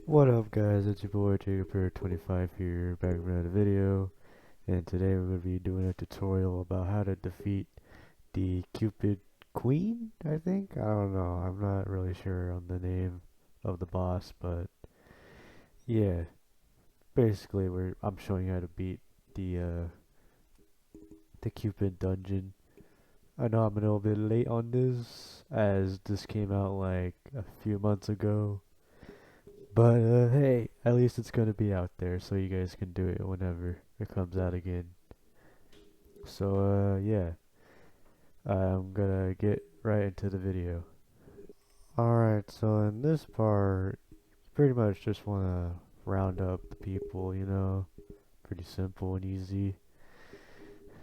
What up guys, it's your boy Jacob25 here, back with another video, and today we're going to be doing a tutorial about how to defeat the Cupid Queen, I think? I don't know, I'm not really sure on the name of the boss, but yeah, basically I'm showing you how to beat the Cupid dungeon. I know I'm a little bit late on this, as this came out like a few months ago. But hey, at least it's gonna be out there, so you guys can do it whenever it comes out again. So yeah, I'm gonna get right into the video. Alright, so in this part, you pretty much just wanna round up the people, pretty simple and easy.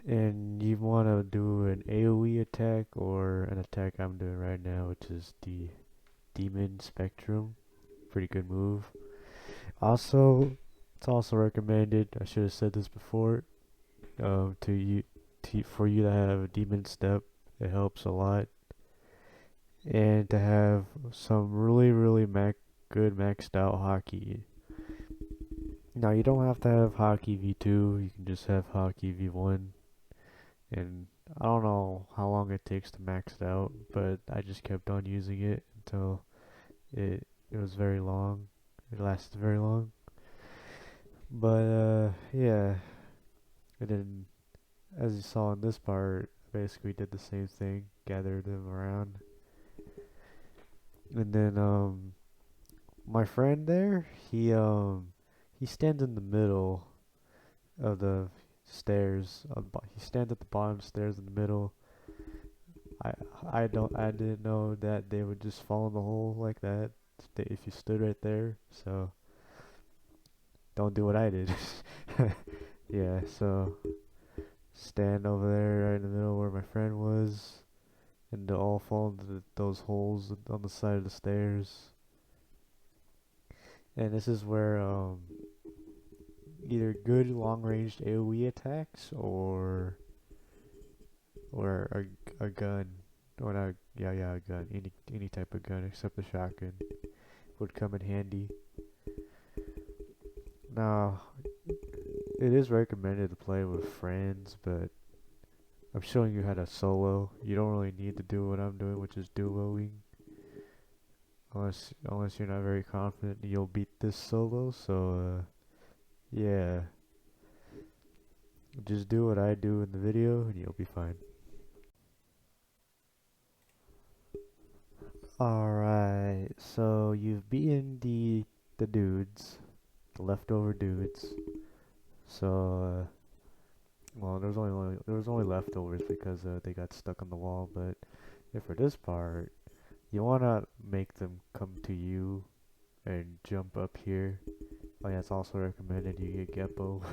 And you wanna do an AoE attack or an attack I'm doing right now, which is the Demon Spectrum. Pretty good move. Also, it's also recommended, I should have said this before, to you for you to have a demon step. It helps a lot, and to have some really good maxed out hockey. Now you don't have to have hockey V2. You can just have hockey V1, and I don't know how long it takes to max it out, but I just kept on using it until it was very long. It lasted very long. But yeah, and then as you saw in this part, I basically did the same thing, gathered them around. And then my friend there, he stands in the middle of the stairs. He stands at the bottom stairs in the middle. I I didn't know that they would just fall in the hole like that if you stood right there. So don't do what I did. Yeah, so stand over there right in the middle where my friend was, and they'll all fall into those holes on the side of the stairs. And this is where either good long-range AoE attacks or a gun, or not, yeah, a gun, any type of gun except the shotgun would come in handy. Now, it is recommended to play with friends, but I'm showing you how to solo. You don't really need to do what I'm doing, which is duoing. Unless you're not very confident you'll beat this solo, so yeah. Just do what I do in the video and you'll be fine. Alright, so you've beaten the dudes, the leftover dudes. So well, there was only leftovers because they got stuck on the wall. But for this part, you wanna make them come to you and jump up here. Oh yeah, it's also recommended you get Geppo,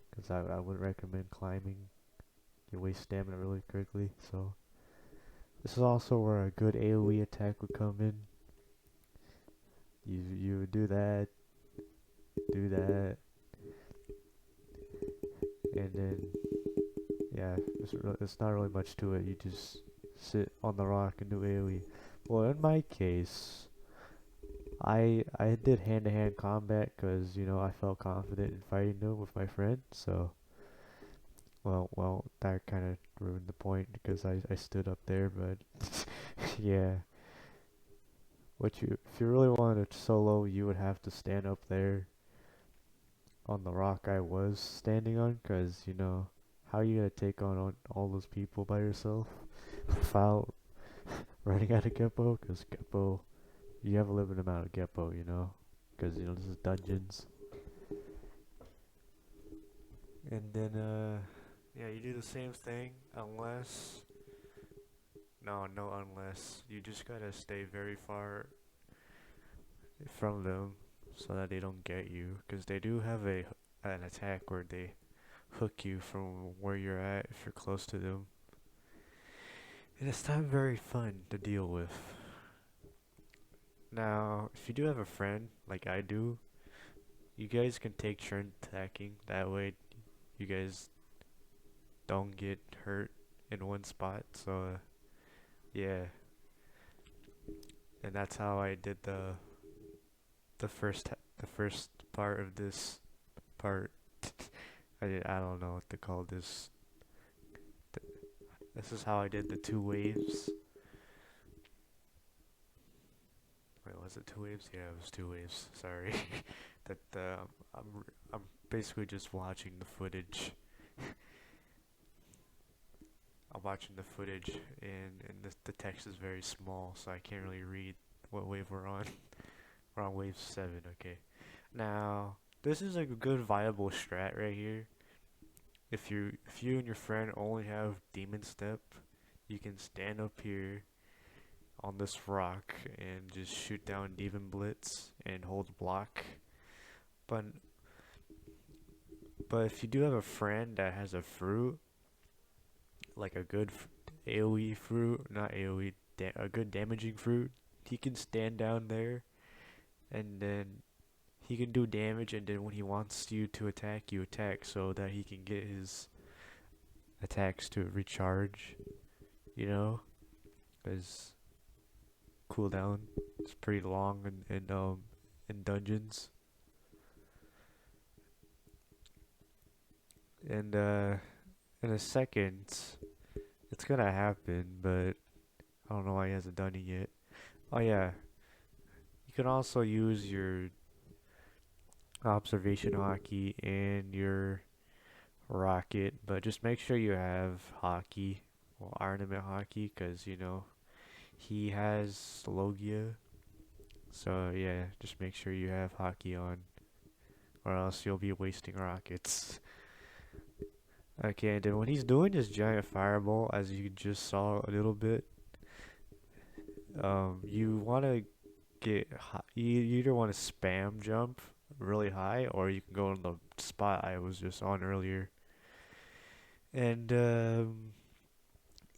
because I wouldn't recommend climbing. You waste stamina really quickly. So this is also where a good AoE attack would come in. You would do that, and then yeah, it's not really much to it. You just sit on the rock and do AoE. Well, in my case, I did hand-to-hand combat because I felt confident in fighting them with my friend. So well, that kind of ruined the point because I stood up there. But yeah, if you really wanted to solo, you would have to stand up there on the rock I was standing on, because how are you gonna take on all those people by yourself without running out of Geppo? Because Geppo, you have a limited amount of Geppo, because this is dungeons. And then yeah, you do the same thing unless no unless you just gotta stay very far from them so that they don't get you, because they do have an attack where they hook you from where you're at if you're close to them. And it's not very fun to deal with. Now, if you do have a friend, like I do, you guys can take turn attacking. That way, you guys don't get hurt in one spot. So, yeah. And that's how I did the first part of this part. I don't know what to call this. This is how I did the two waves. Wait, was it two waves? Yeah, it was two waves. Sorry. that I'm basically just watching the footage. I'm watching the footage, and the text is very small, so I can't really read what wave we're on. We're on wave 7, okay. Now, this is a good viable strat right here. If you and your friend only have demon step, you can stand up here on this rock and just shoot down demon blitz and hold block. But if you do have a friend that has a fruit, like a good AoE fruit, not AoE, a good damaging fruit, he can stand down there and then he can do damage, and then when he wants you to attack, you attack so that he can get his attacks to recharge, you know? Because cooldown is pretty long in dungeons. And in a second, it's gonna happen, but I don't know why he hasn't done it yet. Oh yeah, you can also use your observation hockey and your rocket, but just make sure you have hockey, well, ornament hockey, because you know he has Logia. So yeah, just make sure you have hockey on, or else you'll be wasting rockets. Okay, and then when he's doing his giant fireball, as you just saw a little bit, you want to you either want to spam jump really high, or you can go in the spot I was just on earlier. And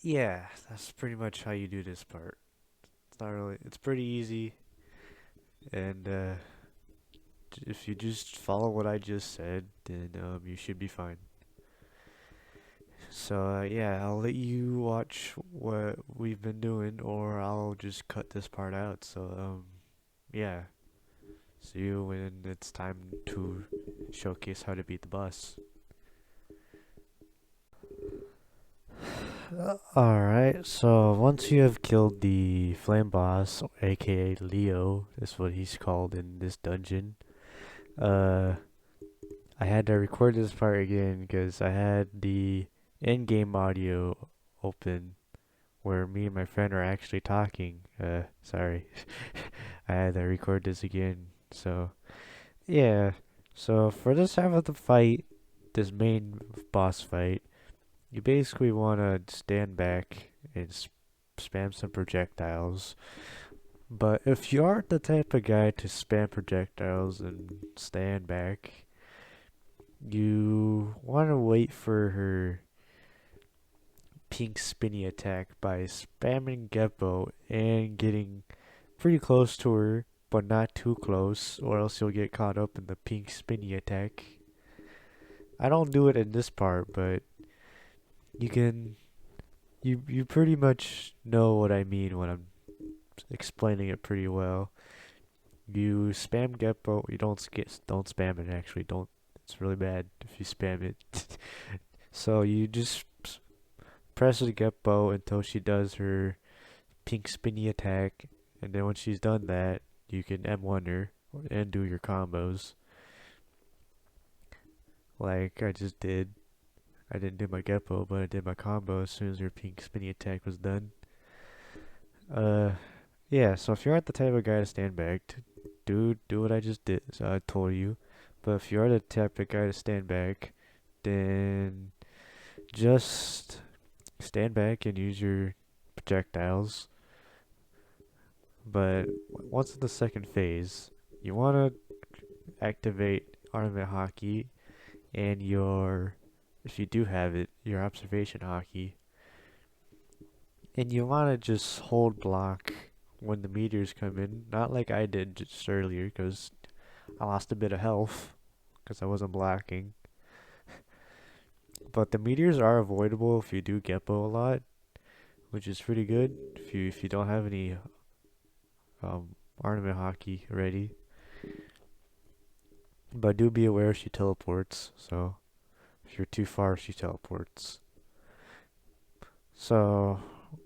yeah, that's pretty much how you do this part. It's not really, it's pretty easy, and if you just follow what I just said, then you should be fine. So yeah, I'll let you watch what we've been doing, or I'll just cut this part out. So yeah, see you when it's time to showcase how to beat the boss. Alright, so once you have killed the flame boss, aka Leo, is what he's called in this dungeon, uh, I had to record this part again because I had the in-game audio open where me and my friend are actually talking. Sorry. I had to record this again. So, yeah. So, for this half of the fight, this main boss fight, you basically want to stand back and spam some projectiles. But if you aren't the type of guy to spam projectiles and stand back, you want to wait for her pink spinny attack by spamming Geppo and getting pretty close to her, but not too close, or else you'll get caught up in the pink spinny attack. I don't do it in this part, but you can you pretty much know what I mean when I'm explaining it pretty well. You spam Geppo, you don't spam it actually, don't, it's really bad if you spam it. So you just press the Geppo until she does her pink spinny attack, and then when she's done that, you can M1 her and do your combos like I just did. I didn't do my Geppo, but I did my combo as soon as her pink spinny attack was done. Uh, yeah. So if you aren't the type of guy to stand back, do what I just did. So I told you. But if you are the type of guy to stand back, then just stand back and use your projectiles. But once in the second phase, you want to activate Ornament Hockey and your, if you do have it, your Observation Hockey. And you want to just hold block when the meteors come in. Not like I did just earlier, because I lost a bit of health because I wasn't blocking. But the meteors are avoidable if you do Geppo a lot, which is pretty good if you don't have any Ornament Hockey ready. But do be aware she teleports, so if you're too far, she teleports. So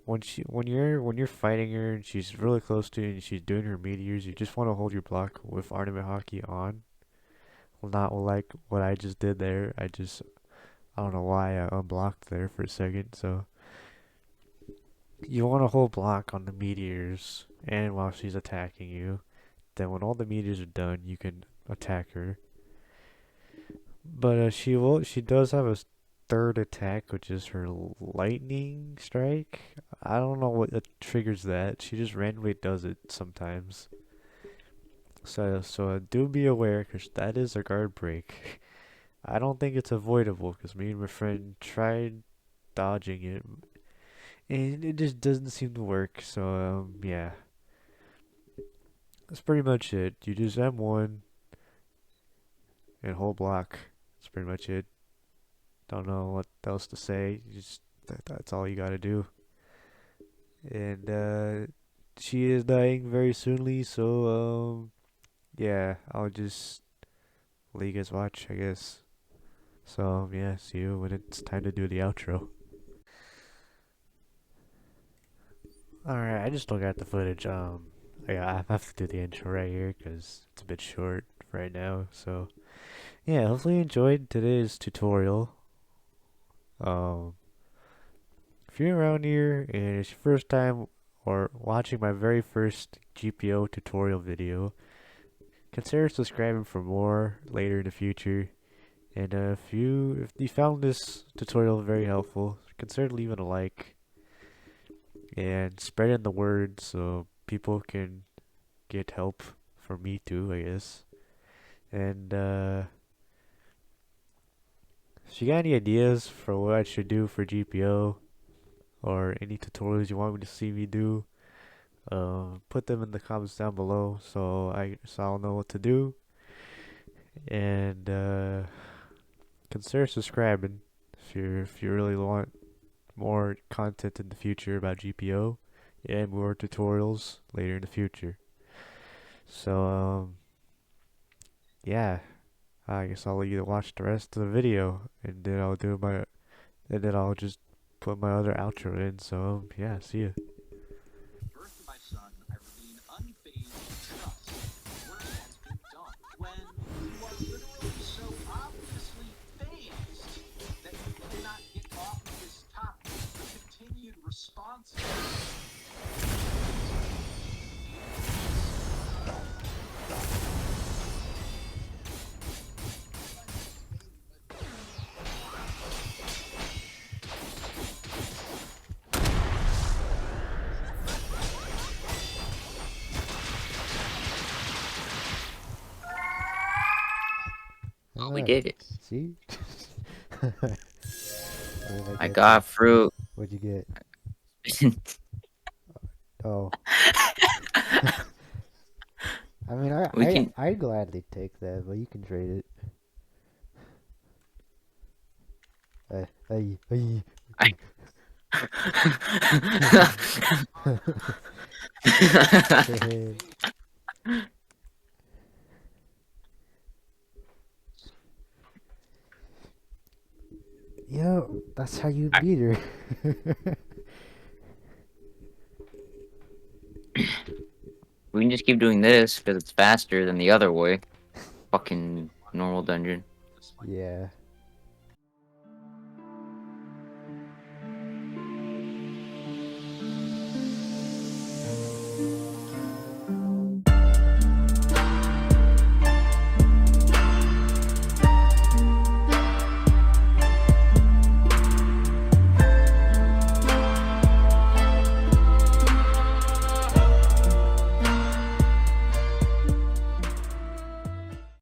when you're fighting her and she's really close to you and she's doing her meteors, you just want to hold your block with Artemis Hockey on. Well, not like what I just did there. I don't know why I unblocked there for a second. So you want to hold block on the meteors and while she's attacking you. Then when all the meteors are done, you can attack her. But she does have a third attack, which is her lightning strike. I don't know what triggers that. She just randomly does it sometimes. So do be aware, cause that is a guard break. I don't think it's avoidable, cause me and my friend tried dodging it, and it just doesn't seem to work. So yeah, that's pretty much it. You just M1 and whole block. That's pretty much it. Don't know what else to say. That's all you gotta do. And she is dying very soonly, so yeah, I'll just let you guys watch, I guess. So yeah, see you when it's time to do the outro. Alright, I just looked at the footage. Yeah, I have to do the intro right here because it's a bit short right now. So yeah, hopefully you enjoyed today's tutorial. Um, if you're around here and it's your first time or watching my very first GPO tutorial video, consider subscribing for more later in the future. And if you found this tutorial very helpful, consider leaving a like and spreading the word so people can get help from me too, I guess. And if you got any ideas for what I should do for GPO or any tutorials you want me to see me do, put them in the comments down below so I'll know what to do. And consider subscribing if you really want more content in the future about GPO and more tutorials later in the future. So yeah, I guess I'll let you watch the rest of the video and then I'll just put my other outro in. So yeah, see ya. Oh, we Alright, did it. see? What did I I get you? got fruit. What'd you get? Oh, I mean, We can. I'd gladly take that, but you can trade it. Ay. I... Yo, that's how you beat her. We can just keep doing this because it's faster than the other way. Fucking normal dungeon. Yeah.